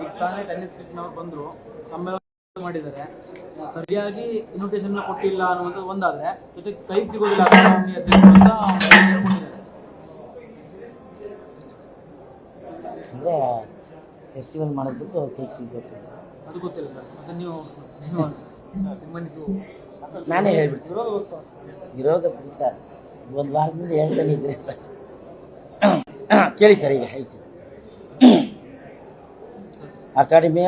ಈಗ ತಾನೇ ಟೆನ್ನಿಸ್ ಕಿಟ್ನವ್ರು ಬಂದ್ರು, ತಮ್ಮ ಮಾಡಿದ್ದಾರೆ, ಸರಿಯಾಗಿ ಇನ್ವಿಟೇಷನ್ ಕೊಟ್ಟಿಲ್ಲ ಅನ್ನುವಂಥದ್ದು ಒಂದಾದ್ರೆ, ಜೊತೆಗೆ ಕೈ ಸಿಗೋದಿಲ್ಲ ಅಂದರೆ ಫೆಸ್ಟಿವಲ್ ಮಾಡೋದಕ್ಕೆ ಕೈ ಸಿಗಬೇಕು ಅದು ಗೊತ್ತಿಲ್ಲ ಸರ್. ಅದನ್ನ ನೀವು ನಾನೇ ಹೇಳ್ಬಿಡ್ತೀನಿ ವಿರೋಧ ಬಿಡಿ ಸರ್, ಒಂದು ವಾರದಿಂದ ಹೇಳ್ತಾನೆ ಇದ್ರೆ ಸರ್. ಕೇಳಿ ಸರ್, ಈಗ ಹೇಳ್ತೀನಿ. ಅಕಾಡೆಮಿಯ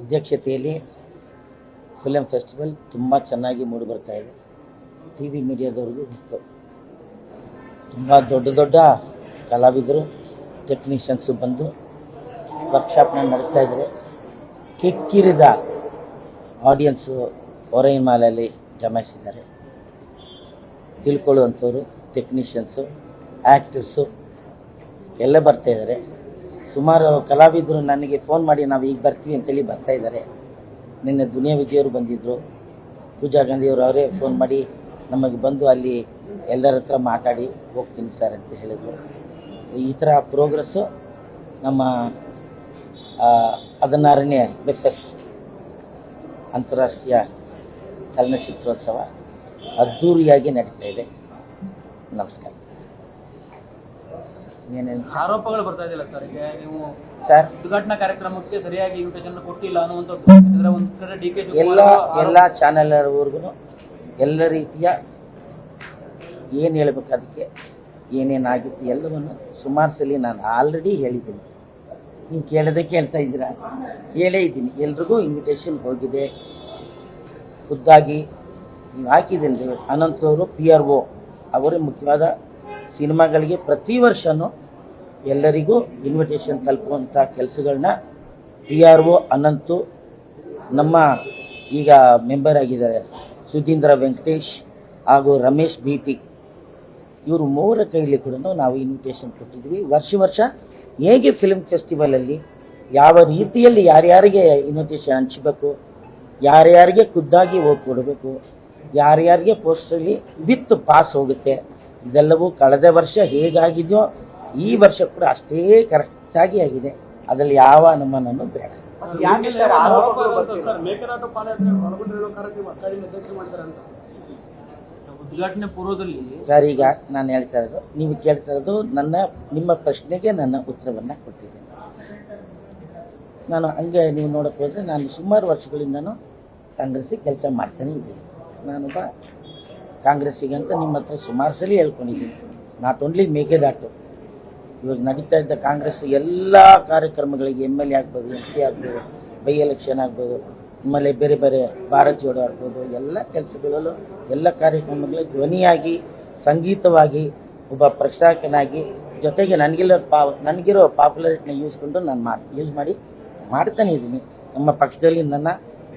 ಅಧ್ಯಕ್ಷತೆಯಲ್ಲಿ ಫಿಲಮ್ ಫೆಸ್ಟಿವಲ್ ತುಂಬ ಚೆನ್ನಾಗಿ ಮೂಡಿ ಬರ್ತಾ ಇದೆ. ಟಿ ವಿ ಮೀಡಿಯಾದವ್ರಿಗೂ ಗೊತ್ತು, ತುಂಬ ದೊಡ್ಡ ದೊಡ್ಡ ಕಲಾವಿದರು ಟೆಕ್ನಿಷಿಯನ್ಸು ಬಂದು ವರ್ಕ್ಶಾಪ್ನ ನಡೆಸ್ತಾ ಇದ್ದಾರೆ. ಕಿಕ್ಕಿರಿದ ಆಡಿಯನ್ಸು ಹೊರಗಿನ ಮಾಲಲ್ಲಿ ಜಮಾಯಿಸಿದ್ದಾರೆ. ತಿಳ್ಕೊಳ್ಳುವಂಥವ್ರು ಟೆಕ್ನಿಷಿಯನ್ಸು, ಆ್ಯಕ್ಟರ್ಸು ಎಲ್ಲ ಬರ್ತಾಯಿದ್ದಾರೆ. ಸುಮಾರು ಕಲಾವಿದರು ನನಗೆ ಫೋನ್ ಮಾಡಿ ನಾವು ಈಗ ಬರ್ತೀವಿ ಅಂತೇಳಿ ಬರ್ತಾಯಿದ್ದಾರೆ. ನಿನ್ನೆ ದುನಿಯಾ ವಿಜಯವರು ಬಂದಿದ್ದರು, ಪೂಜಾ ಗಾಂಧಿಯವರು ಅವರೇ ಫೋನ್ ಮಾಡಿ ನಮಗೆ ಬಂದು ಅಲ್ಲಿ ಎಲ್ಲರ ಹತ್ರ ಮಾತಾಡಿ ಹೋಗ್ತೀನಿ ಸರ್ ಅಂತ ಹೇಳಿದರು. ಈ ಥರ ಪ್ರೋಗ್ರೆಸ್ಸು ನಮ್ಮ 16ನೇ BFS ಅಂತಾರಾಷ್ಟ್ರೀಯ ಚಲನಚಿತ್ರೋತ್ಸವ ಅದ್ಧೂರಿಯಾಗಿ ನಡೀತಾ ಇದೆ. ನಮಸ್ಕಾರ. ಆರೋಪಗಳು ಬರ್ತಾ ಇದೆಯಲ್ಲ ಸರ್, ಈಗ ನೀವು ಸರ್ ಉದ್ಘಾಟನಾ ಕಾರ್ಯಕ್ರಮಕ್ಕೆ ಸರಿಯಾಗಿ ಇನ್ವಿಟೇಷನ್ ಕೊಟ್ಟಿಲ್ಲ ಅನ್ನುವಂಥದ್ದು ಎಲ್ಲ ಚಾನೆಲ್ವರೆಗೂ ಎಲ್ಲ ರೀತಿಯ ಏನು ಹೇಳಬೇಕು, ಅದಕ್ಕೆ ಏನೇನಾಗಿತ್ತು ಎಲ್ಲವನ್ನು ಸುಮಾರು ಸಲ ನಾನು ಆಲ್ರೆಡಿ ಹೇಳಿದ್ದೀನಿ. ನೀವು ಕೇಳೋದೇ ಕೇಳ್ತಾ ಇದ್ದೀರಾ, ಹೇಳೇ ಇದ್ದೀನಿ. ಎಲ್ರಿಗೂ ಇನ್ವಿಟೇಷನ್ ಹೋಗಿದೆ. ಖುದ್ದಾಗಿ ನೀವು ಹಾಕಿದ್ದೀನಿ. ಅನಂತವರು PRO ಅವರೇ ಮುಖ್ಯವಾದ ಸಿನಿಮಾಗಳಿಗೆ ಪ್ರತಿ ವರ್ಷವೂ ಎಲ್ಲರಿಗೂ ಇನ್ವಿಟೇಷನ್ ತಲುಪುವಂಥ ಕೆಲಸಗಳನ್ನ PRO ಅನಂತು, ನಮ್ಮ ಈಗ ಮೆಂಬರ್ ಆಗಿದ್ದಾರೆ ಸುಧೀಂದ್ರ ವೆಂಕಟೇಶ್ ಹಾಗೂ ರಮೇಶ್ BT, ಇವರು ಮೂವರ ಕೈಲಿ ಕೂಡ ನಾವು ಇನ್ವಿಟೇಷನ್ ಕೊಟ್ಟಿದ್ವಿ. ವರ್ಷ ಹೇಗೆ ಫಿಲ್ಮ್ ಫೆಸ್ಟಿವಲಲ್ಲಿ ಯಾವ ರೀತಿಯಲ್ಲಿ ಯಾರ್ಯಾರಿಗೆ ಇನ್ವಿಟೇಷನ್ ಹಂಚಬೇಕು, ಯಾರ್ಯಾರಿಗೆ ಖುದ್ದಾಗಿ ಹೋಗಿ ಕೊಡಬೇಕು, ಯಾರ್ಯಾರಿಗೆ ಪೋಸ್ಟಲ್ಲಿ ವಿತ್ ಪಾಸ್ ಹೋಗುತ್ತೆ, ಇದೆಲ್ಲವೂ ಕಳೆದ ವರ್ಷ ಹೇಗಾಗಿದೆಯೋ ಈ ವರ್ಷ ಕೂಡ ಅಷ್ಟೇ ಕರೆಕ್ಟಾಗಿ ಆಗಿದೆ. ಅದರಲ್ಲಿ ಯಾವ ಅನುಮಾನನೂ ಬೇಡ. ಉದ್ಘಾಟನೆ ಪೂರ್ವದಲ್ಲಿ ಸರ್, ಈಗ ನಾನು ಹೇಳ್ತಾ ಇರೋದು, ನೀವು ಕೇಳ್ತಾ ಇರೋದು ನಿಮ್ಮ ಪ್ರಶ್ನೆಗೆ ನನ್ನ ಉತ್ತರವನ್ನು ಕೊಟ್ಟಿದ್ದೇನೆ. ನಾನು ಹಂಗೆ ನೀವು ನೋಡಕ್ಕೆ ಹೋದರೆ ನಾನು ಸುಮಾರು ವರ್ಷಗಳಿಂದನೂ ಕಾಂಗ್ರೆಸ್ಸಿಗೆ ಕೆಲಸ ಮಾಡ್ತಾನೆ ಇದ್ದೀನಿ. ನಾನೊಬ್ಬ ಕಾಂಗ್ರೆಸ್ಸಿಗೆ ಅಂತ ನಿಮ್ಮ ಹತ್ರ ಸುಮಾರು ಸಲ ಹೇಳ್ಕೊಂಡಿದ್ದೀನಿ. ನಾಟ್ ಓನ್ಲಿ ಮೇಕೆದಾಟು, ಇವಾಗ ನಡೀತಾ ಇದ್ದ ಕಾಂಗ್ರೆಸ್ ಎಲ್ಲ ಕಾರ್ಯಕ್ರಮಗಳಿಗೆ MLA ಆಗ್ಬೋದು, MP ಆಗ್ಬೋದು, ಬೈ ಎಲೆಕ್ಷನ್ ಆಗ್ಬೋದು, ಆಮೇಲೆ ಬೇರೆ ಬೇರೆ ಭಾರತ್ ಜೋಡೋ ಆಗ್ಬೋದು, ಎಲ್ಲ ಕೆಲಸಗಳಲ್ಲೂ ಎಲ್ಲ ಕಾರ್ಯಕ್ರಮಗಳಿಗೆ ಧ್ವನಿಯಾಗಿ ಸಂಗೀತವಾಗಿ ಒಬ್ಬ ಪ್ರಚಾರಕನಾಗಿ, ಜೊತೆಗೆ ನನಗಿರೋ ಪಾಪ್ಯುಲಾರಿಟಿನ ಯೂಸ್ ಮಾಡಿ ಮಾಡ್ತಾನೆ ಇದ್ದೀನಿ. ನಮ್ಮ ಪಕ್ಷದಲ್ಲಿ ನನ್ನ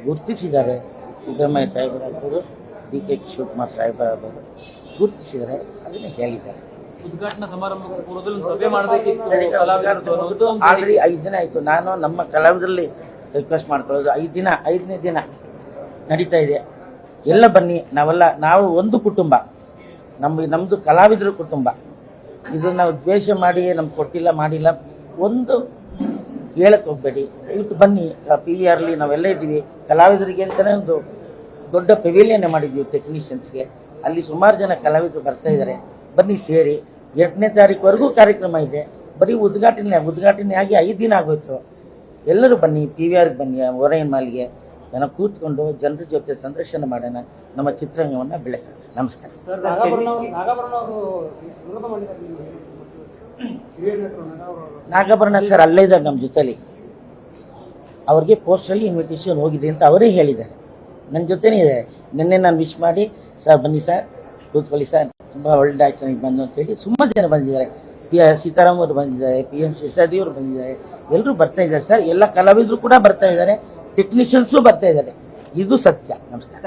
ಗುರುತಿಸಿದ್ದಾರೆ. ಸಿದ್ದರಾಮಯ್ಯ ಸಾಹೇಬರಾಗ್ಬೋದು, DK ಶಿವಕುಮಾರ್ ಸಾಹೇಬರಾಗ್ಬೋದು ಗುರುತಿಸಿದ್ದಾರೆ, ಅದನ್ನೇ ಹೇಳಿದ್ದಾರೆ. ಉದ್ಘಾಟನಾ ಸಮಾರಂಭ ಪೂರ್ವದಲ್ಲಿ ಸಭೆ ಮಾಡಬೇಕಿತ್ತು. ಆಲ್ರೆಡಿ 5 ದಿನ ಆಯಿತು. ನಾನು ನಮ್ಮ ಕಲಾವಿದರಲ್ಲಿ ರಿಕ್ವೆಸ್ಟ್ ಮಾಡ್ಕೊಳ್ಳೋದು 5ನೇ ದಿನ ನಡೀತಾ ಇದೆ. ಎಲ್ಲ ಬನ್ನಿ, ನಾವು ಒಂದು ಕುಟುಂಬ, ನಮ್ಮದು ಕಲಾವಿದರ ಕುಟುಂಬ. ಇದು ನಾವು ದ್ವೇಷ ಮಾಡಿ ನಮ್ಗೆ ಕೊಟ್ಟಿಲ್ಲ ಮಾಡಿಲ್ಲ ಒಂದು ಹೇಳಕ್ಕೆ ಹೋಗಬೇಡಿ. ದಯವಿಟ್ಟು ಬನ್ನಿ. PVRಲಿ ನಾವೆಲ್ಲ ಇದ್ದೀವಿ. ಕಲಾವಿದರಿಗೆ ಅಂತಲೇ ಒಂದು ದೊಡ್ಡ ಪೆವಿಲಿಯನ್ ಮಾಡಿದ್ದೀವಿ ಟೆಕ್ನಿಷಿಯನ್ಸ್ಗೆ. ಅಲ್ಲಿ ಸುಮಾರು ಜನ ಕಲಾವಿದರು ಬರ್ತಾ ಇದ್ದಾರೆ. ಬನ್ನಿ ಸೇರಿ. 2ನೇ ತಾರೀಕುವರೆಗೂ ಕಾರ್ಯಕ್ರಮ ಇದೆ. ಬರೀ ಉದ್ಘಾಟನೆ ಆಗಿ 5 ದಿನ ಆಗೋಯ್ತು. ಎಲ್ಲರೂ ಬನ್ನಿ, PVRಗೆ ಬನ್ನಿ, ಹೊರಗಿನ ಮಾಲಿಗೆ ನಾವು ಕೂತ್ಕೊಂಡು ಜನರ ಜೊತೆ ಸಂದರ್ಶನ ಮಾಡೋಣ, ನಮ್ಮ ಚಿತ್ರರಂಗವನ್ನು ಬೆಳೆಸೋಣ. ನಮಸ್ಕಾರ. ನಾಗಾಭರಣ ಸರ್ ಅಲ್ಲೇ ಇದ್ದಾರೆ ನಮ್ಮ ಜೊತೆಲಿ. ಅವ್ರಿಗೆ ಪೋಸ್ಟಲ್ಲಿ ಇನ್ವಿಟೇಷನ್ ಹೋಗಿದೆ ಅಂತ ಅವರೇ ಹೇಳಿದ್ದಾರೆ. ನನ್ನ ಜೊತೆನೇ ಇದೆ. ನಿನ್ನೆ ನಾನು ವಿಶ್ ಮಾಡಿ, ಸರ್ ಬನ್ನಿ ಸರ್, ಕೂತ್ಕೊಳ್ಳಿ ಸರ್, ತುಂಬ ಒಳ್ಳೆ ಆ್ಯಕ್ಚನಿಗೆ ಬಂದು ಅಂತೇಳಿ ಸುಮಾರು ಜನ ಬಂದಿದ್ದಾರೆ. ಸೀತಾರಾಮ್ ಅವರು ಬಂದಿದ್ದಾರೆ, PM ಶೇಷಾದ್ರಿ ಅವರು ಬಂದಿದ್ದಾರೆ. ಎಲ್ಲರೂ ಬರ್ತಾ ಇದ್ದಾರೆ ಸರ್. ಎಲ್ಲ ಕಲಾವಿದರು ಕೂಡ ಬರ್ತಾ ಇದ್ದಾರೆ, ಟೆಕ್ನಿಷಿಯನ್ಸು ಬರ್ತಾ ಇದ್ದಾರೆ. ಇದು ಸತ್ಯ. ನಮಸ್ಕಾರ.